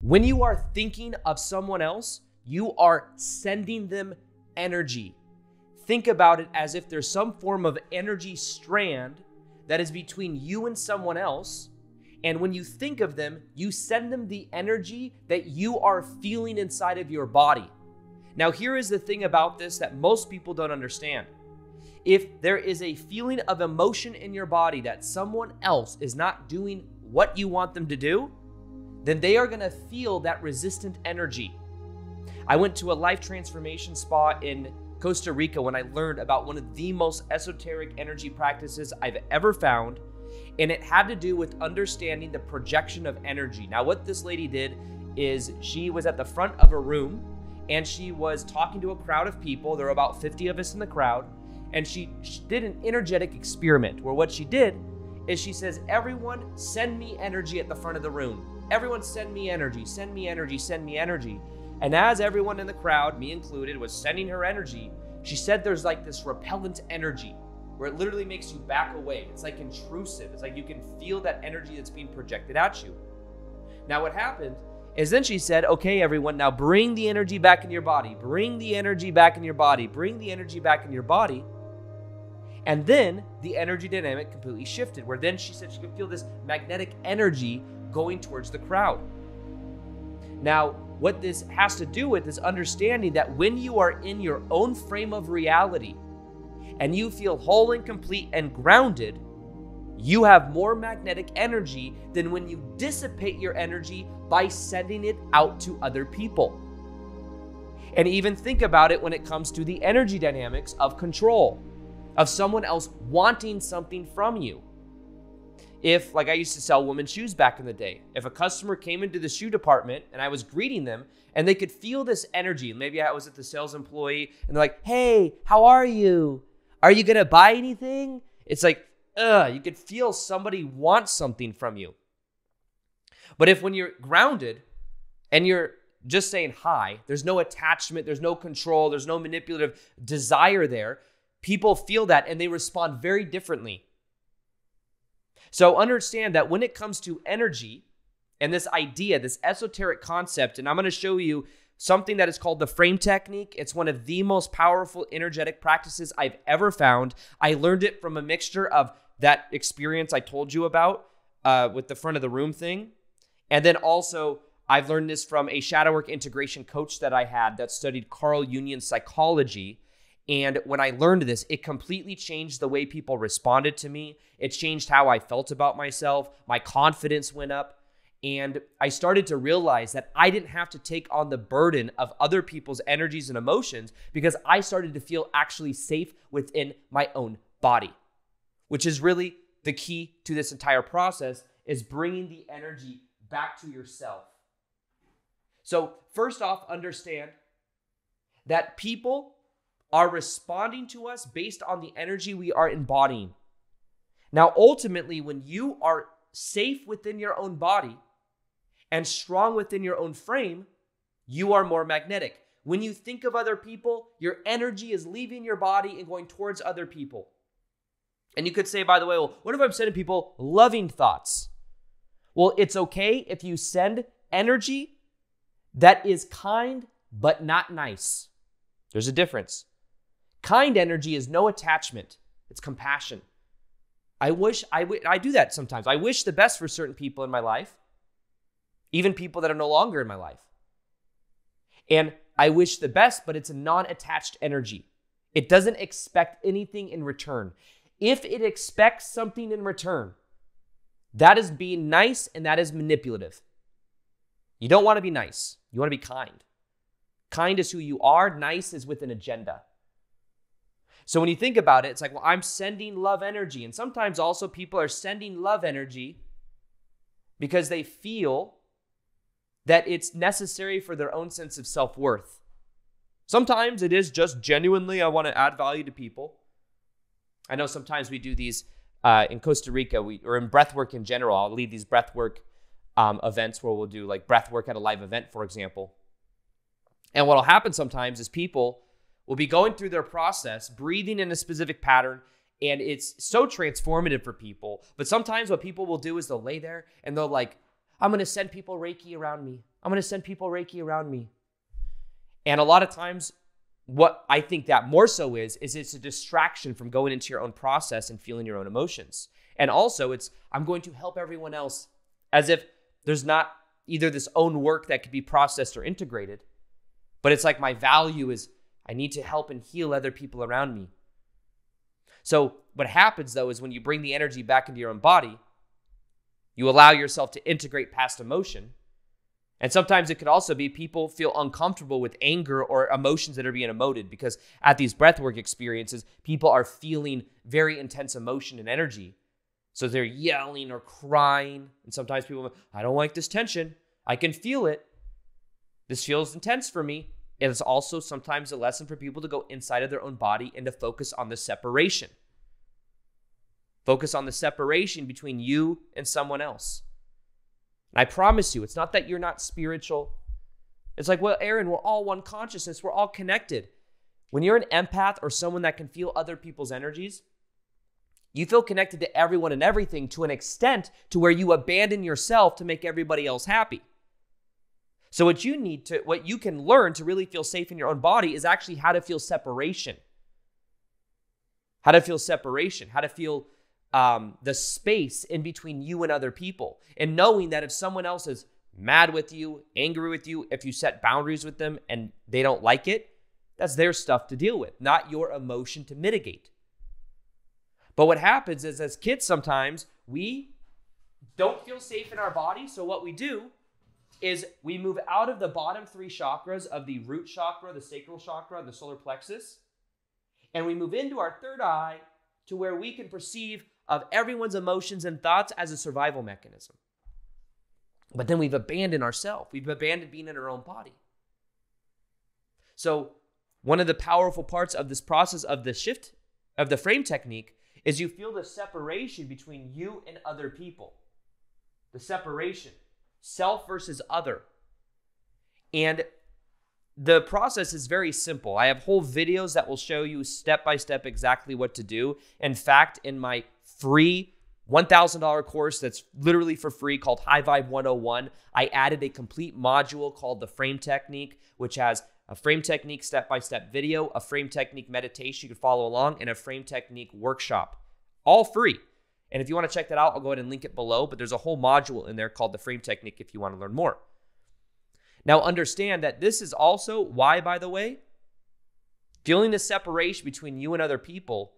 When you are thinking of someone else, you are sending them energy. Think about it as if there's some form of energy strand that is between you and someone else. And when you think of them, you send them the energy that you are feeling inside of your body. Now, here is the thing about this that most people don't understand. If there is a feeling of emotion in your body that someone else is not doing what you want them to do, then they are going to feel that resistant energy. I went to a life transformation spa in Costa Rica when I learned about one of the most esoteric energy practices I've ever found, and it had to do with understanding the projection of energy. Now, what this lady did is she was at the front of a room and she was talking to a crowd of people. There were about 50 of us in the crowd, and she did an energetic experiment where what she did is she says, everyone send me energy at the front of the room. Everyone send me energy, send me energy, send me energy. And as everyone in the crowd, me included, was sending her energy, she said there's like this repellent energy where it literally makes you back away. It's like intrusive. It's like you can feel that energy that's being projected at you. Now what happened is then she said, okay, everyone, now bring the energy back in your body. Bring the energy back in your body. Bring the energy back in your body. And then the energy dynamic completely shifted, where then she said she could feel this magnetic energy going towards the crowd. Now, what this has to do with is understanding that when you are in your own frame of reality and you feel whole and complete and grounded, you have more magnetic energy than when you dissipate your energy by sending it out to other people. And even think about it when it comes to the energy dynamics of control, of someone else wanting something from you. If, like I used to sell women's shoes back in the day, if a customer came into the shoe department and I was greeting them and they could feel this energy, maybe I was at the sales employee and they're like, hey, how are you? Are you going to buy anything? It's like, you could feel somebody wants something from you. But if when you're grounded and you're just saying hi, there's no attachment, there's no control, there's no manipulative desire there, people feel that and they respond very differently. So understand that when it comes to energy and this idea, this esoteric concept, and I'm going to show you something that is called the frame technique. It's one of the most powerful energetic practices I've ever found. I learned it from a mixture of that experience I told you about with the front of the room thing. And then also I've learned this from a shadow work integration coach that I had that studied Carl Jungian's psychology. And when I learned this, it completely changed the way people responded to me. It changed how I felt about myself. My confidence went up. And I started to realize that I didn't have to take on the burden of other people's energies and emotions because I started to feel actually safe within my own body, which is really the key to this entire process, is bringing the energy back to yourself. So first off, understand that people are responding to us based on the energy we are embodying. Now, ultimately, when you are safe within your own body and strong within your own frame, you are more magnetic. When you think of other people, your energy is leaving your body and going towards other people. And you could say, by the way, well, what if I'm sending people loving thoughts? Well, it's okay if you send energy that is kind but not nice. There's a difference. Kind energy is no attachment. It's compassion. I do that sometimes. I wish the best for certain people in my life, even people that are no longer in my life. And I wish the best, but it's a non-attached energy. It doesn't expect anything in return. If it expects something in return, that is being nice and that is manipulative. You don't want to be nice. You want to be kind. Kind is who you are. Nice is with an agenda. So when you think about it, it's like, well, I'm sending love energy. And sometimes also people are sending love energy because they feel that it's necessary for their own sense of self-worth. Sometimes it is just genuinely, I want to add value to people. I know sometimes we do these in Costa Rica, or in breathwork in general. I'll lead these breathwork events where we'll do like breathwork at a live event, for example. And what will happen sometimes is people will be going through their process, breathing in a specific pattern, and it's so transformative for people. But sometimes what people will do is they'll lay there and they'll like, I'm going to send people Reiki around me. I'm going to send people Reiki around me. And a lot of times, what I think that more so is it's a distraction from going into your own process and feeling your own emotions. And also I'm going to help everyone else, as if there's not either this own work that could be processed or integrated, but it's like my value is I need to help and heal other people around me. So what happens though is when you bring the energy back into your own body, you allow yourself to integrate past emotion. And sometimes it could also be people feel uncomfortable with anger or emotions that are being emoted, because at these breathwork experiences, people are feeling very intense emotion and energy. So they're yelling or crying. And sometimes people, I don't like this tension. I can feel it. This feels intense for me. It is also sometimes a lesson for people to go inside of their own body and to focus on the separation. Focus on the separation between you and someone else. And I promise you, it's not that you're not spiritual. It's like, well, Aaron, we're all one consciousness. We're all connected. When you're an empath or someone that can feel other people's energies, you feel connected to everyone and everything to an extent to where you abandon yourself to make everybody else happy. So what you can learn to really feel safe in your own body is actually how to feel separation. How to feel separation, how to feel the space in between you and other people. And knowing that if someone else is mad with you, angry with you, if you set boundaries with them and they don't like it, that's their stuff to deal with, not your emotion to mitigate. But what happens is as kids sometimes, we don't feel safe in our body. So what we do is we move out of the bottom 3 chakras of the root chakra, the sacral chakra, and the solar plexus. And we move into our third eye to where we can perceive of everyone's emotions and thoughts as a survival mechanism. But then we've abandoned ourselves. We've abandoned being in our own body. So one of the powerful parts of this process of the shift of the frame technique is you feel the separation between you and other people. The separation, self versus other. And the process is very simple. I have whole videos that will show you step by step exactly what to do. In fact, in my free $1,000 course that's literally for free called High Vibe 101, I added a complete module called the Frame Technique, which has a frame technique step-by-step video, a frame technique meditation you can follow along, and a frame technique workshop. All free. And if you want to check that out, I'll go ahead and link it below, but there's a whole module in there called the Frame Technique if you want to learn more. Now understand that this is also why, by the way, feeling the separation between you and other people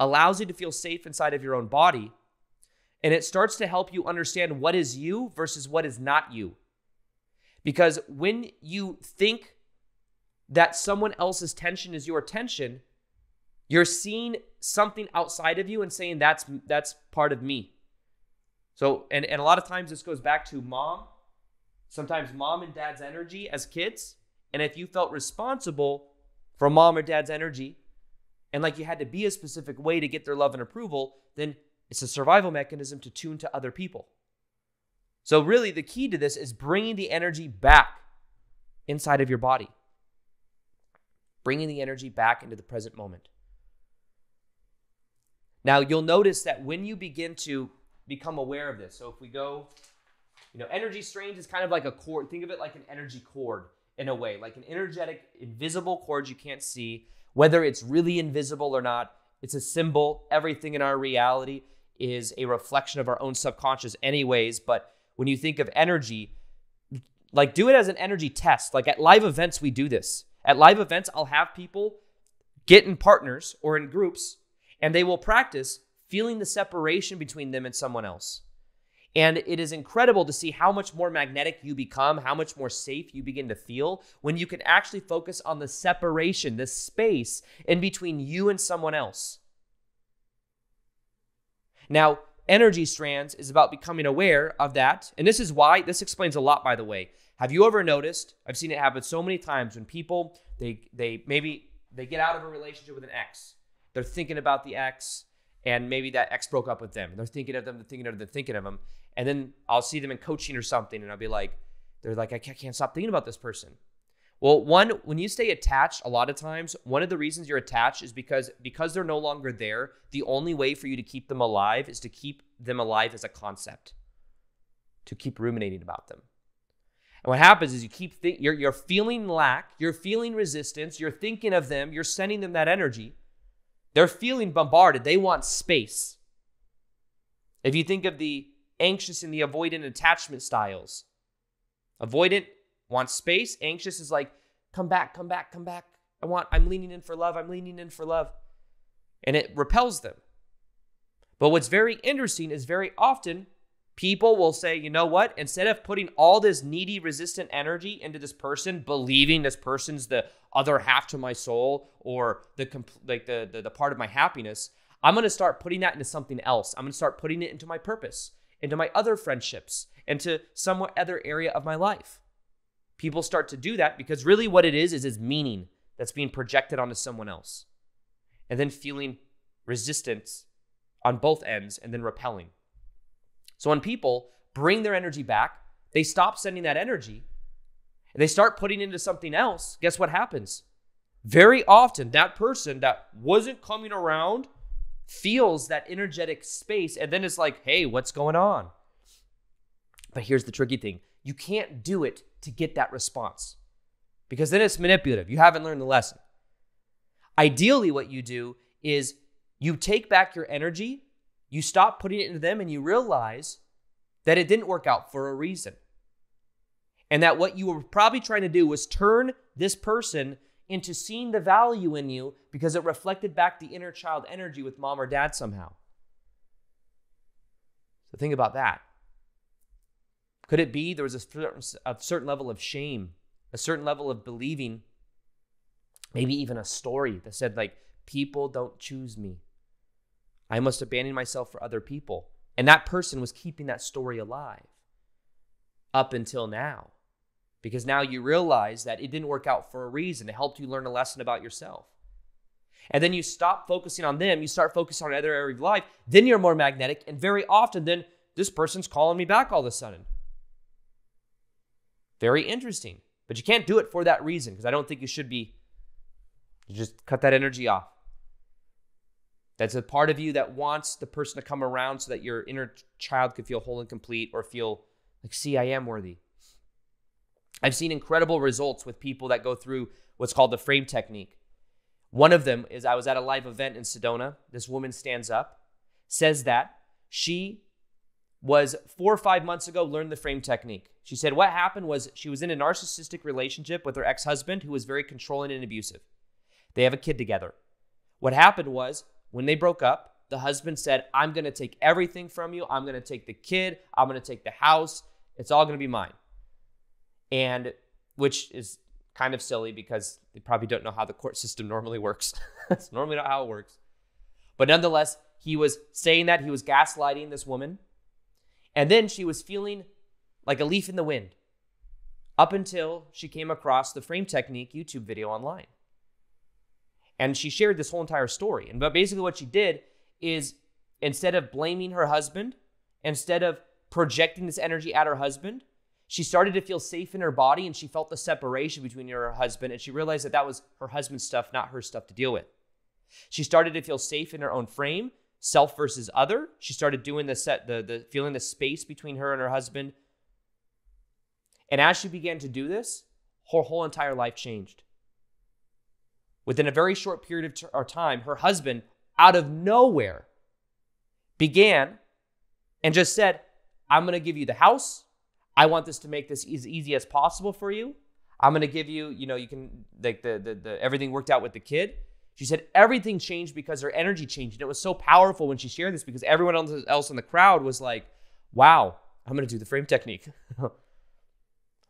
allows you to feel safe inside of your own body, and it starts to help you understand what is you versus what is not you. Because when you think that someone else's tension is your tension, you're seeing something outside of you and saying that's part of me. So, and a lot of times this goes back to sometimes mom and dad's energy as kids. And if you felt responsible for mom or dad's energy and like you had to be a specific way to get their love and approval, then it's a survival mechanism to tune to other people. So really the key to this is bringing the energy back inside of your body. Bringing the energy back into the present moment. Now, you'll notice that when you begin to become aware of this, so if we go, energy strains is kind of like a cord. Think of it like an energy cord in a way, like an energetic, invisible cord you can't see. Whether it's really invisible or not, it's a symbol. Everything in our reality is a reflection of our own subconscious anyways. But when you think of energy, like do it as an energy test. Like at live events, we do this. At live events, I'll have people get in partners or in groups, and they will practice feeling the separation between them and someone else. And it is incredible to see how much more magnetic you become, how much more safe you begin to feel when you can actually focus on the separation, the space in between you and someone else. Now, energy strands is about becoming aware of that. And this is why, this explains a lot, by the way. Have you ever noticed, I've seen it happen so many times when people, they get out of a relationship with an ex. They're thinking about the ex, and maybe that ex broke up with them. They're thinking of them, thinking of them. And then I'll see them in coaching or something, and I'll be like, they're like, I can't stop thinking about this person. Well, when you stay attached, a lot of times, one of the reasons you're attached is because they're no longer there, the only way for you to keep them alive is to keep them alive as a concept. to keep ruminating about them. And what happens is you keep you're feeling lack, you're feeling resistance, you're thinking of them, you're sending them that energy. They're feeling bombarded. They want space. If you think of the anxious and the avoidant attachment styles, avoidant wants space. Anxious is like, come back, come back, come back. I'm leaning in for love. I'm leaning in for love. And it repels them. But what's very interesting is very often people will say, you know what? Instead of putting all this needy, resistant energy into this person, believing this person's the other half to my soul or the part of my happiness, I'm going to start putting that into something else. I'm going to start putting it into my purpose, into my other friendships, into some other area of my life. People start to do that because really what it is meaning that's being projected onto someone else. And then feeling resistance on both ends and then repelling. So when people bring their energy back, they stop sending that energy and they start putting into something else. Guess what happens? Very often that person that wasn't coming around feels that energetic space and then it's like, hey, what's going on? But here's the tricky thing. You can't do it to get that response because then it's manipulative. You haven't learned the lesson. Ideally, what you do is you take back your energy, you stop putting it into them, and you realize that it didn't work out for a reason. And that what you were probably trying to do was turn this person into seeing the value in you because it reflected back the inner child energy with mom or dad somehow. So think about that. Could it be there was a certain level of shame, a certain level of believing, maybe even a story that said like, people don't choose me. I must abandon myself for other people. And that person was keeping that story alive up until now. Because now you realize that it didn't work out for a reason. It helped you learn a lesson about yourself. And then you stop focusing on them. You start focusing on other areas of life. Then you're more magnetic. And very often then this person's calling me back all of a sudden. Very interesting. But you can't do it for that reason because I don't think you should be. You just cut that energy off. That's a part of you that wants the person to come around so that your inner child could feel whole and complete or feel like, see, I am worthy. I've seen incredible results with people that go through what's called the frame technique. One of them is I was at a live event in Sedona. This woman stands up, says that she was 4 or 5 months ago, learned the frame technique. She said what happened was she was in a narcissistic relationship with her ex-husband who was very controlling and abusive. They have a kid together. What happened was when they broke up, the husband said, I'm going to take everything from you. I'm going to take the kid. I'm going to take the house. It's all going to be mine. And which is kind of silly because they probably don't know how the court system normally works. That's normally not how it works. But nonetheless, he was saying that he was gaslighting this woman. And then she was feeling like a leaf in the wind up until she came across the frame technique YouTube video online. And she shared this whole entire story. And but basically what she did is instead of blaming her husband, instead of projecting this energy at her husband, she started to feel safe in her body and she felt the separation between her husband and she realized that that was her husband's stuff, not her stuff to deal with. She started to feel safe in her own frame, self versus other. She started doing the feeling the space between her and her husband. And as she began to do this, her whole entire life changed. Within a very short period of time, her husband, out of nowhere, began and just said, I'm going to give you the house. I want this to make this as easy as possible for you. I'm going to give you, you can, like the everything worked out with the kid. She said everything changed because her energy changed. And it was so powerful when she shared this because everyone else in the crowd was like, wow, I'm going to do the frame technique.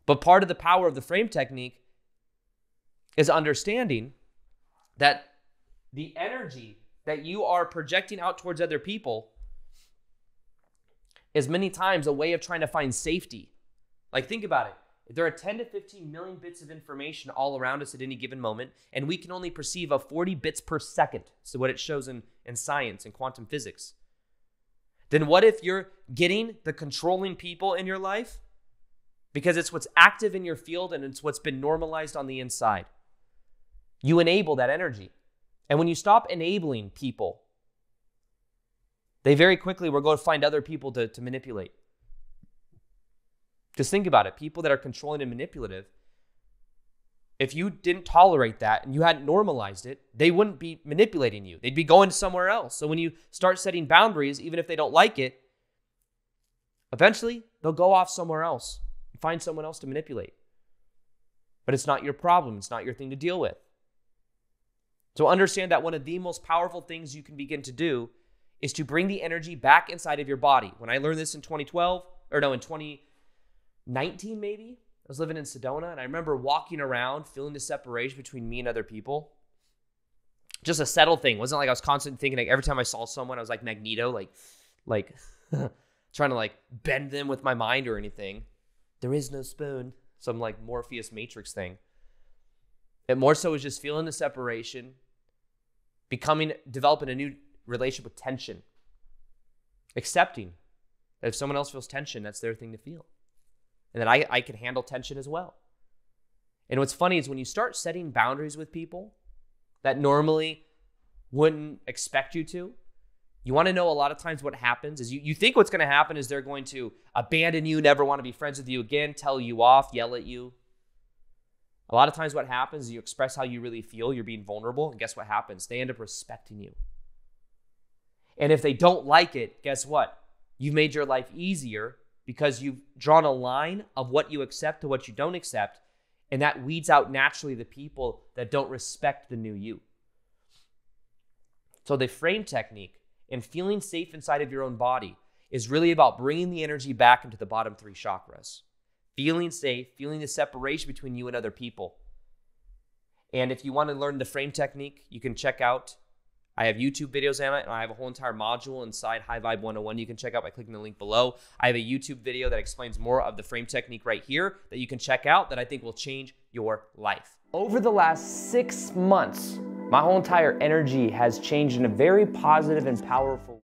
But part of the power of the frame technique is understanding that the energy that you are projecting out towards other people is many times a way of trying to find safety. Like, think about it. There are 10 to 15 million bits of information all around us at any given moment, and we can only perceive of 40 bits per second. So what it shows in science and quantum physics. Then what if you're getting the controlling people in your life because it's what's active in your field and it's what's been normalized on the inside? You enable that energy. And when you stop enabling people, they very quickly will go to find other people to manipulate. Because think about it, people that are controlling and manipulative, if you didn't tolerate that and you hadn't normalized it, they wouldn't be manipulating you. They'd be going somewhere else. So when you start setting boundaries, even if they don't like it, eventually they'll go off somewhere else and find someone else to manipulate. But it's not your problem. It's not your thing to deal with. So understand that one of the most powerful things you can begin to do is to bring the energy back inside of your body. When I learned this in 2019 maybe, I was living in Sedona, and I remember walking around, feeling the separation between me and other people. Just a settled thing. It wasn't like I was constantly thinking, like every time I saw someone, I was like Magneto, like trying to like bend them with my mind or anything. There is no spoon. Some like Morpheus Matrix thing. It more so was just feeling the separation, developing a new relationship with tension. Accepting that if someone else feels tension, that's their thing to feel. And that I can handle tension as well. And what's funny is when you start setting boundaries with people that normally wouldn't expect you to, you want to know a lot of times what happens is you think what's going to happen is they're going to abandon you, never want to be friends with you again, tell you off, yell at you. A lot of times what happens is you express how you really feel, you're being vulnerable, and guess what happens? They end up respecting you. And if they don't like it, guess what? You've made your life easier because you've drawn a line of what you accept to what you don't accept, and that weeds out naturally the people that don't respect the new you. So the frame technique and feeling safe inside of your own body is really about bringing the energy back into the bottom 3 chakras. Feeling safe, feeling the separation between you and other people. And if you want to learn the frame technique, you can check out, I have YouTube videos on it, and I have a whole entire module inside High Vibe 101 you can check out by clicking the link below. I have a YouTube video that explains more of the frame technique right here that you can check out that I think will change your life. Over the last 6 months, my whole entire energy has changed in a very positive and powerful way.